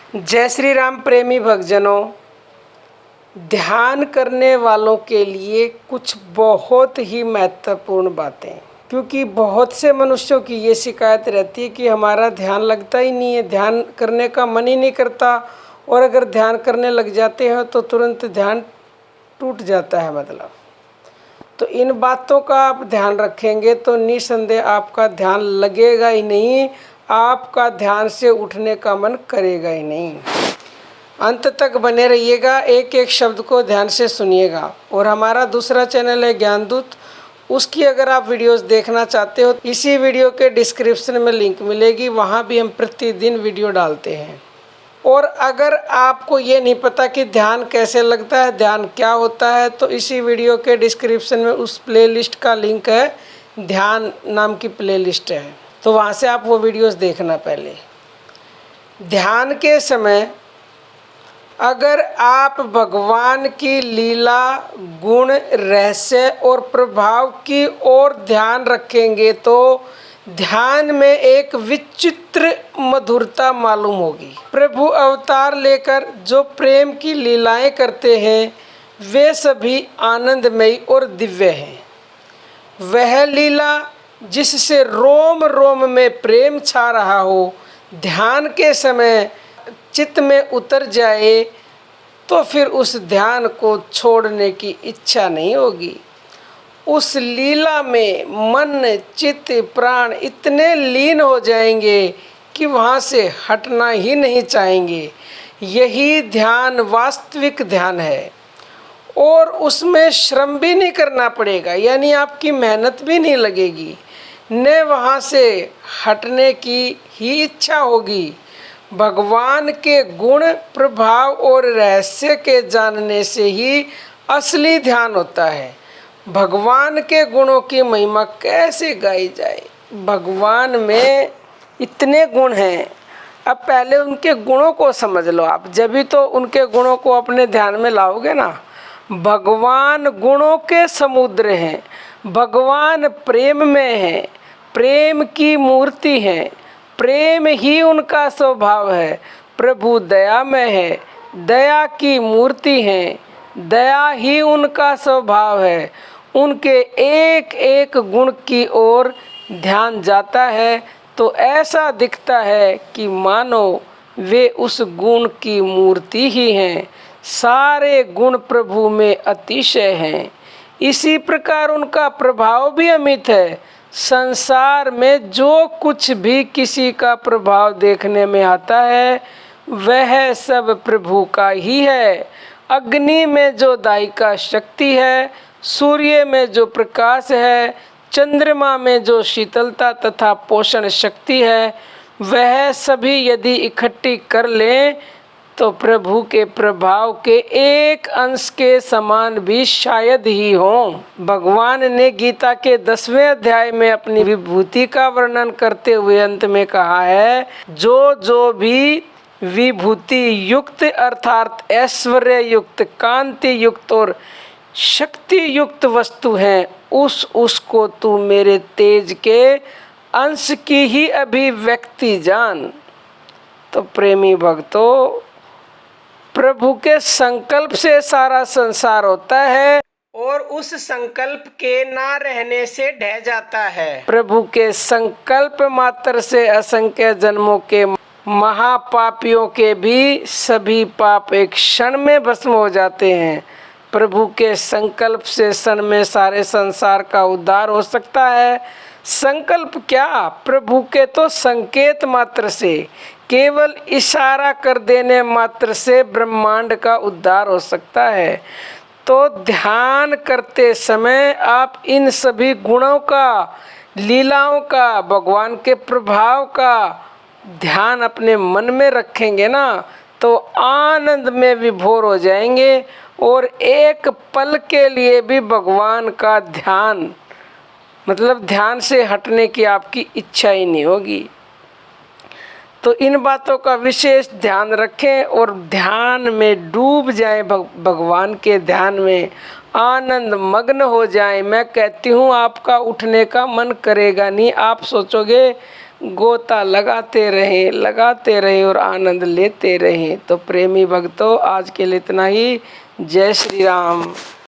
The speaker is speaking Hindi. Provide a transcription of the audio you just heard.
जय श्री राम प्रेमी भक्तजनों, ध्यान करने वालों के लिए कुछ बहुत ही महत्वपूर्ण बातें, क्योंकि बहुत से मनुष्यों की ये शिकायत रहती है कि हमारा ध्यान लगता ही नहीं है, ध्यान करने का मन ही नहीं करता, और अगर ध्यान करने लग जाते हैं तो तुरंत ध्यान टूट जाता है। मतलब तो इन बातों का आप ध्यान रखेंगे तो निसंदेह आपका ध्यान लगेगा ही नहीं, आपका ध्यान से उठने का मन करेगा ही नहीं। अंत तक बने रहिएगा, एक एक शब्द को ध्यान से सुनिएगा। और हमारा दूसरा चैनल है ज्ञानदूत, उसकी अगर आप वीडियोस देखना चाहते हो, इसी वीडियो के डिस्क्रिप्शन में लिंक मिलेगी, वहाँ भी हम प्रतिदिन वीडियो डालते हैं। और अगर आपको ये नहीं पता कि ध्यान कैसे लगता है, ध्यान क्या होता है, तो इसी वीडियो के डिस्क्रिप्शन में उस प्लेलिस्ट का लिंक है, ध्यान नाम की प्लेलिस्ट है, तो वहाँ से आप वो वीडियोस देखना। पहले ध्यान के समय अगर आप भगवान की लीला, गुण, रहस्य और प्रभाव की ओर ध्यान रखेंगे तो ध्यान में एक विचित्र मधुरता मालूम होगी। प्रभु अवतार लेकर जो प्रेम की लीलाएं करते हैं वे सभी आनंदमयी और दिव्य हैं। वह लीला जिससे रोम रोम में प्रेम छा रहा हो, ध्यान के समय चित्त में उतर जाए तो फिर उस ध्यान को छोड़ने की इच्छा नहीं होगी। उस लीला में मन, चित्त, प्राण इतने लीन हो जाएंगे कि वहाँ से हटना ही नहीं चाहेंगे। यही ध्यान वास्तविक ध्यान है, और उसमें श्रम भी नहीं करना पड़ेगा, यानी आपकी मेहनत भी नहीं लगेगी, न वहाँ से हटने की ही इच्छा होगी। भगवान के गुण, प्रभाव और रहस्य के जानने से ही असली ध्यान होता है। भगवान के गुणों की महिमा कैसे गाई जाए? भगवान में इतने गुण हैं। अब पहले उनके गुणों को समझ लो आप, जब भी तो उनके गुणों को अपने ध्यान में लाओगे ना। भगवान गुणों के समुद्र हैं, भगवान प्रेम में हैं, प्रेम की मूर्ति हैं, प्रेम ही उनका स्वभाव है। प्रभु दया में है, दया की मूर्ति हैं, दया ही उनका स्वभाव है। उनके एक एक गुण की ओर ध्यान जाता है तो ऐसा दिखता है कि मानो वे उस गुण की मूर्ति ही हैं। सारे गुण प्रभु में अतिशय हैं। इसी प्रकार उनका प्रभाव भी अमित है। संसार में जो कुछ भी किसी का प्रभाव देखने में आता है वह सब प्रभु का ही है। अग्नि में जो दायिका शक्ति है, सूर्य में जो प्रकाश है, चंद्रमा में जो शीतलता तथा पोषण शक्ति है, वह सभी यदि इकट्ठी कर लें तो प्रभु के प्रभाव के एक अंश के समान भी शायद ही हों। भगवान ने गीता के 10वें अध्याय में अपनी विभूति का वर्णन करते हुए अंत में कहा है, जो भी विभूति युक्त अर्थात ऐश्वर्य युक्त, कांति युक्त और शक्ति युक्त वस्तु है, उसको तू मेरे तेज के अंश की ही अभिव्यक्ति जान। तो प्रेमी भक्तों, प्रभु के संकल्प से सारा संसार होता है और उस संकल्प के ना रहने से ढह जाता है। प्रभु के संकल्प मात्र से असंख्य जन्मों के महापापियों के भी सभी पाप एक क्षण में भस्म हो जाते हैं। प्रभु के संकल्प से क्षण में सारे संसार का उद्धार हो सकता है। संकल्प क्या, प्रभु के तो संकेत मात्र से, केवल इशारा कर देने मात्र से ब्रह्मांड का उद्धार हो सकता है। तो ध्यान करते समय आप इन सभी गुणों का, लीलाओं का, भगवान के प्रभाव का ध्यान अपने मन में रखेंगे ना, तो आनंद में विभोर हो जाएंगे और एक पल के लिए भी भगवान का ध्यान, मतलब ध्यान से हटने की आपकी इच्छा ही नहीं होगी। तो इन बातों का विशेष ध्यान रखें और ध्यान में डूब जाएं, भगवान के ध्यान में आनंद मग्न हो जाएं। मैं कहती हूँ आपका उठने का मन करेगा नहीं। आप सोचोगे गोता लगाते रहें और आनंद लेते रहें। तो प्रेमी भक्तों, आज के लिए इतना ही। जय श्री राम।